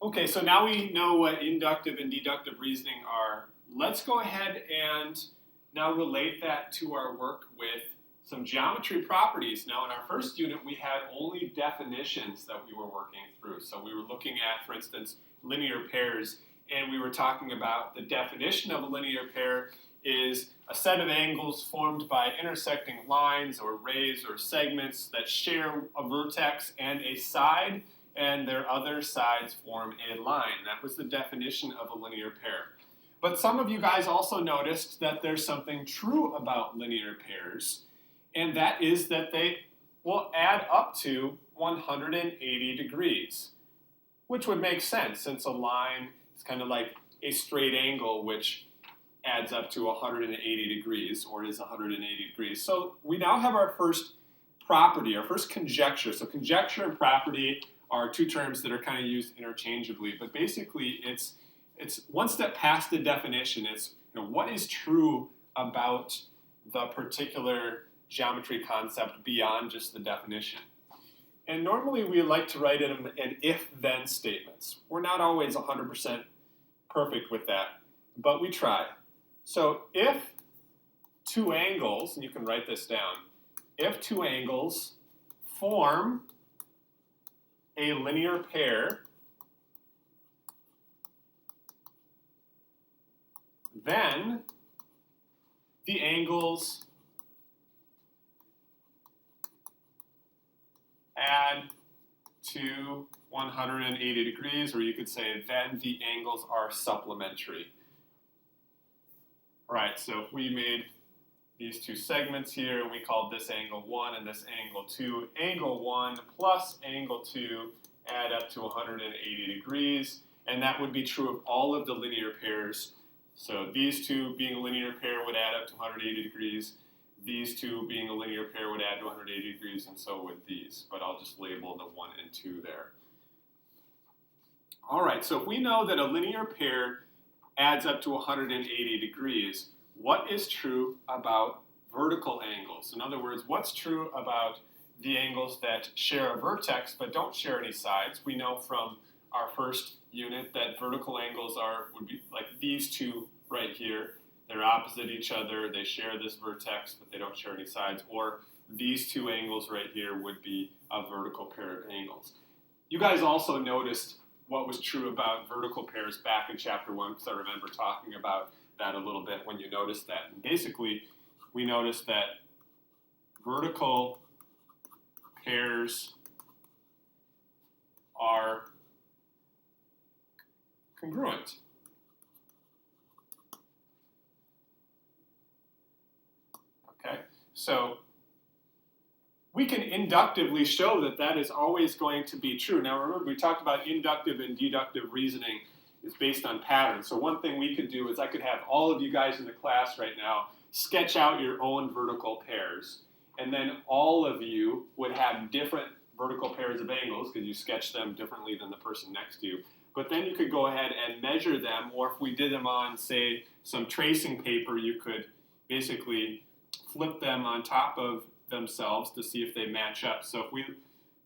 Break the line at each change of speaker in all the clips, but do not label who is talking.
Okay, so now we know what inductive and deductive reasoning are. Let's go ahead and now relate that to our work with some geometry properties. Now in our first unit, we had only definitions that we were working through. So we were looking at, for instance, linear pairs, and we were talking about the definition of a linear pair is a set of angles formed by intersecting lines or rays or segments that share a vertex and a side, and their other sides form a line. That was the definition of a linear pair. But some of you guys also noticed that there's something true about linear pairs, and that is that they will add up to 180 degrees, which would make sense since a line is kind of like a straight angle which adds up to 180 degrees or is 180 degrees. So we now have our first property, our first conjecture. So conjecture and property are two terms that are kind of used interchangeably, but basically it's one step past the definition. It's what is true about the particular geometry concept beyond just the definition. And normally we like to write in an if-then statements. We're not always 100% perfect with that, but we try. So if two angles, and you can write this down, if two angles form a linear pair, then the angles add to 180 degrees, or you could say then the angles are supplementary. All right, so if we made these two segments here, and we called this angle 1 and this angle 2, angle 1 plus angle 2 add up to 180 degrees, and that would be true of all of the linear pairs. So these two being a linear pair would add up to 180 degrees. These two being a linear pair would add to 180 degrees, and so would these. But I'll just label the 1 and 2 there. All right, so if we know that a linear pair adds up to 180 degrees, what is true about vertical angles? In other words, what's true about the angles that share a vertex but don't share any sides? We know from our first unit that vertical angles would be like these two right here. They're opposite each other, they share this vertex, but they don't share any sides. Or these two angles right here would be a vertical pair of angles. You guys also noticed what was true about vertical pairs back in chapter 1, because I remember talking about that a little bit when you noticed that. And basically, we noticed that vertical pairs are congruent. Okay, so we can inductively show that that is always going to be true. Now remember, we talked about inductive and deductive reasoning is based on patterns. So one thing we could do is I could have all of you guys in the class right now sketch out your own vertical pairs, and then all of you would have different vertical pairs of angles because you sketch them differently than the person next to you. But then you could go ahead and measure them, or if we did them on, say, some tracing paper, you could basically flip them on top of themselves to see if they match up. So if we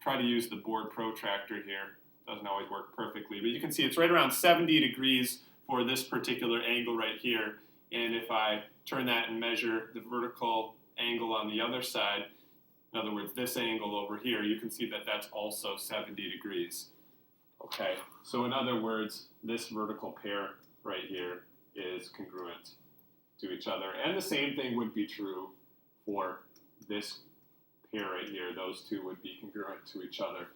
try to use the board protractor here, doesn't always work perfectly, but you can see it's right around 70 degrees for this particular angle right here. And if I turn that and measure the vertical angle on the other side, in other words, this angle over here, you can see that that's also 70 degrees. Okay, so in other words, this vertical pair right here is congruent to each other. And the same thing would be true for this pair right here. Those two would be congruent to each other.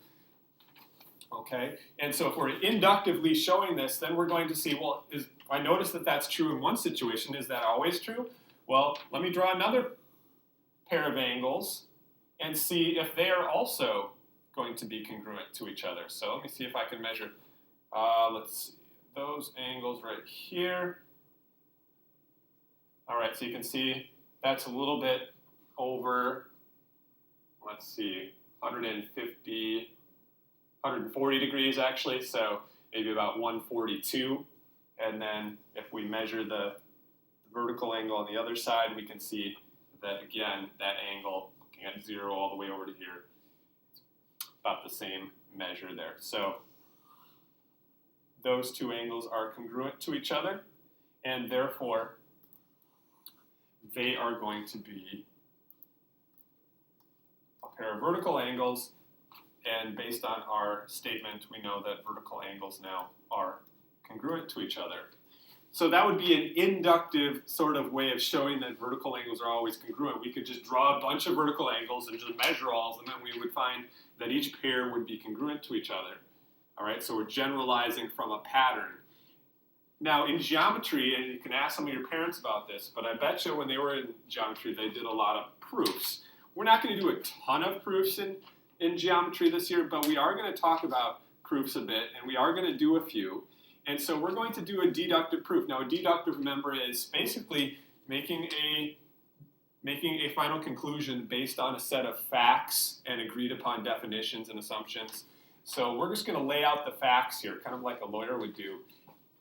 Okay, and so if we're inductively showing this, then we're going to see, well, I notice that that's true in one situation. Is that always true? Well, let me draw another pair of angles and see if they are also going to be congruent to each other. So let me see if I can measure, let's see, those angles right here. All right, so you can see that's a little bit over, let's see, 140 degrees actually, so maybe about 142. And then if we measure the vertical angle on the other side, we can see that again, that angle, looking at 0 all the way over to here, it's about the same measure there. So those two angles are congruent to each other, and therefore they are going to be a pair of vertical angles, and based on our statement, we know that vertical angles now are congruent to each other. So that would be an inductive sort of way of showing that vertical angles are always congruent. We could just draw a bunch of vertical angles and just measure all of them, and we would find that each pair would be congruent to each other. All right, so we're generalizing from a pattern. Now in geometry, and you can ask some of your parents about this, but I bet you when they were in geometry, they did a lot of proofs. We're not going to do a ton of proofs in geometry this year, but we are going to talk about proofs a bit, and we are going to do a few. And so we're going to do a deductive proof. Now, a deductive, remember, is basically making a final conclusion based on a set of facts and agreed upon definitions and assumptions. So we're just going to lay out the facts here, kind of like a lawyer would do,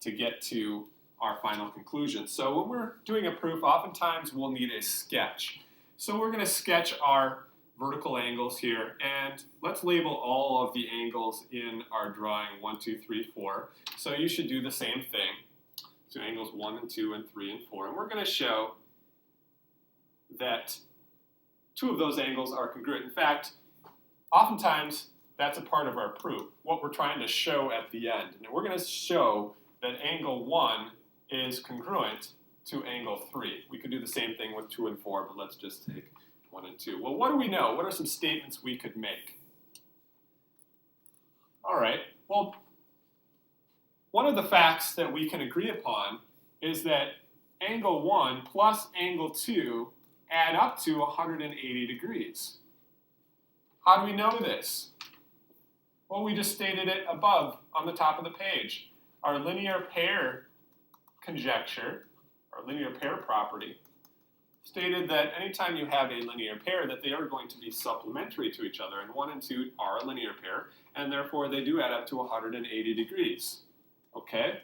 to get to our final conclusion. So when we're doing a proof, oftentimes we'll need a sketch. So we're going to sketch our vertical angles here, and let's label all of the angles in our drawing 1, 2, 3, 4. So you should do the same thing. So angles 1 and 2 and 3 and 4, and we're going to show that 2 of those angles are congruent. In fact, oftentimes that's a part of our proof, what we're trying to show at the end. And we're going to show that angle 1 is congruent to angle 3. We could do the same thing with 2 and 4, but let's just take 1 and 2. Well, what do we know? What are some statements we could make? All right, well, one of the facts that we can agree upon is that angle 1 plus angle 2 add up to 180 degrees. How do we know this? Well, we just stated it above on the top of the page. Our linear pair conjecture, our linear pair property, stated that anytime you have a linear pair, that they are going to be supplementary to each other, and 1 and 2 are a linear pair, and therefore they do add up to 180 degrees. Okay?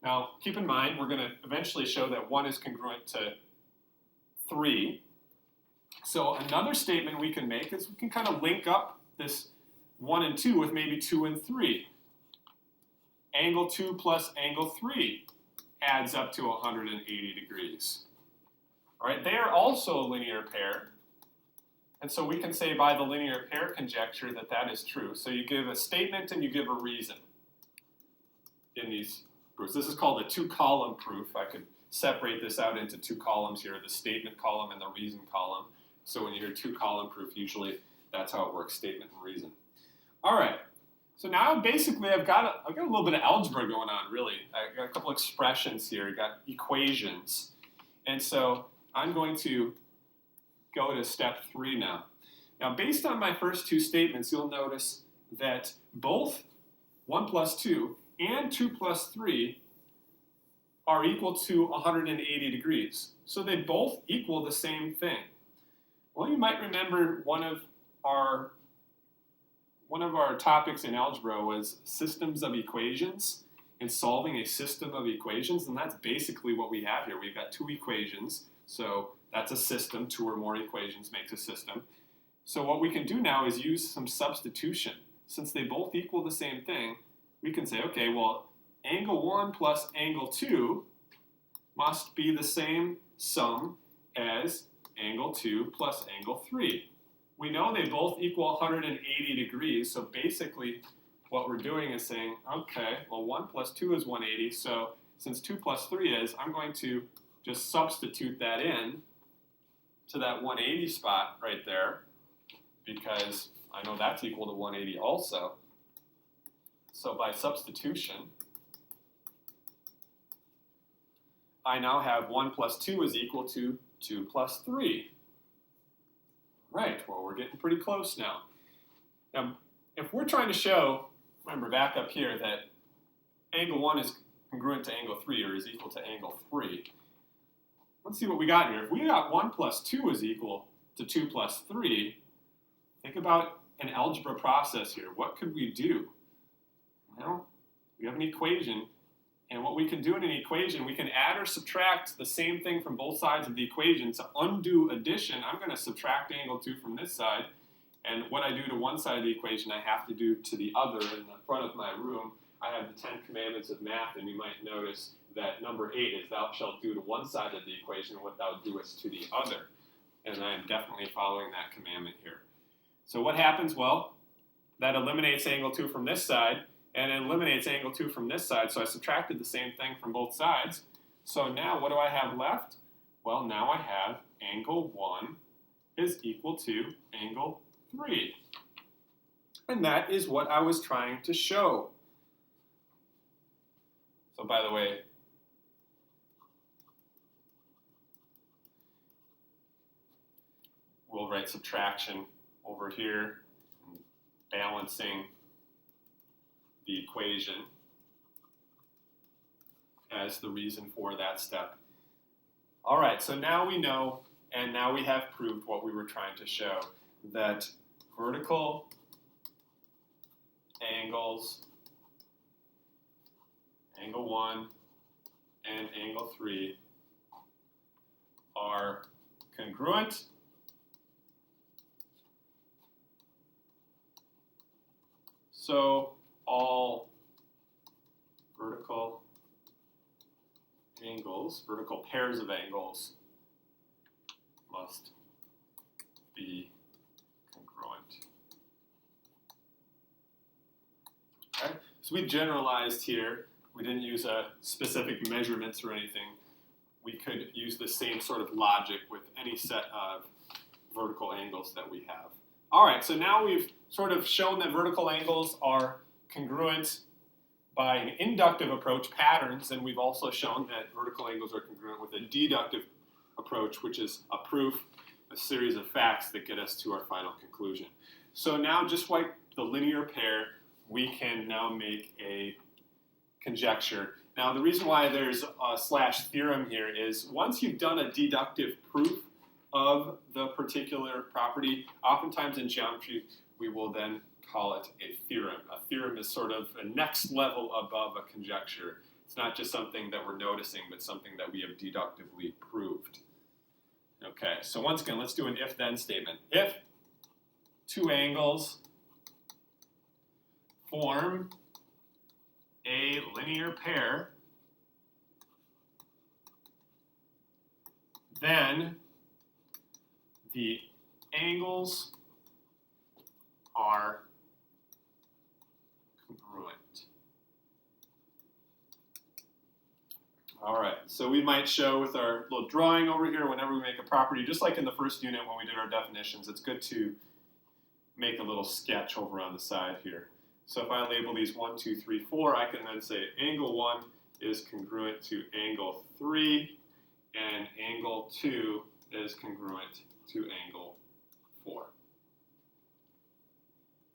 Now, keep in mind, we're going to eventually show that 1 is congruent to 3. So another statement we can make is we can kind of link up this 1 and 2 with maybe 2 and 3. Angle 2 plus angle 3 adds up to 180 degrees. All right, they are also a linear pair, and so we can say by the linear pair conjecture that that is true. So you give a statement and you give a reason in these proofs. This is called a two-column proof. I could separate this out into 2 columns here, the statement column and the reason column. So when you hear two-column proof, usually that's how it works, statement and reason. All right, so now basically I've got a little bit of algebra going on, really. I got a couple expressions here. I got equations. And so I'm going to go to step 3 now. Now, based on my first 2 statements, you'll notice that both 1 plus 2 and 2 plus 3 are equal to 180 degrees. So they both equal the same thing. Well, you might remember one of our topics in algebra was systems of equations and solving a system of equations, and that's basically what we have here. We've got 2 equations. So that's a system. 2 or more equations makes a system. So what we can do now is use some substitution. Since they both equal the same thing, we can say, okay, well, angle 1 plus angle 2 must be the same sum as angle 2 plus angle 3. We know they both equal 180 degrees, so basically what we're doing is saying, okay, well, 1 plus 2 is 180, so since 2 plus 3 is, I'm going to just substitute that in to that 180 spot right there, because I know that's equal to 180 also. So by substitution, I now have 1 plus 2 is equal to 2 plus 3. Right, well, we're getting pretty close now. Now, if we're trying to show, remember back up here, that angle 1 is congruent to angle 3 or is equal to angle 3, let's see what we got here. If we got 1 plus 2 is equal to 2 plus 3, think about an algebra process here. What could we do? Well, we have an equation, and what we can do in an equation, we can add or subtract the same thing from both sides of the equation. To undo addition, I'm going to subtract angle 2 from this side, and what I do to one side of the equation, I have to do to the other in the front of my room. I have the 10 commandments of math, and you might notice that number 8 is thou shalt do to one side of the equation what thou doest to the other. And I am definitely following that commandment here. So what happens? Well, that eliminates angle 2 from this side, and it eliminates angle 2 from this side, so I subtracted the same thing from both sides. So now what do I have left? Well, now I have angle 1 is equal to angle 3. And that is what I was trying to show. So by the way, we'll write subtraction over here, balancing the equation as the reason for that step. All right, so now we know, and now we have proved what we were trying to show, that vertical angles, angle 1 and angle 3, are congruent so all vertical angles, vertical pairs of angles, must be congruent. Okay? So we generalized here. We didn't use specific measurements or anything. We could use the same sort of logic with any set of vertical angles that we have. All right, so now we've sort of shown that vertical angles are congruent by an inductive approach, patterns, and we've also shown that vertical angles are congruent with a deductive approach, which is a proof, a series of facts that get us to our final conclusion. So now, just like the linear pair, we can now make a conjecture. Now, the reason why there's a slash theorem here is once you've done a deductive proof of the particular property, oftentimes in geometry, we will then call it a theorem. A theorem is sort of a next level above a conjecture. It's not just something that we're noticing, but something that we have deductively proved. Okay, so once again, let's do an if-then statement. If two angles form a linear pair, then the angles are congruent. All right, so we might show with our little drawing over here whenever we make a property, just like in the first unit when we did our definitions, it's good to make a little sketch over on the side here. So if I label these 1, 2, 3, 4, I can then say angle 1 is congruent to angle 3, and angle 2 is congruent to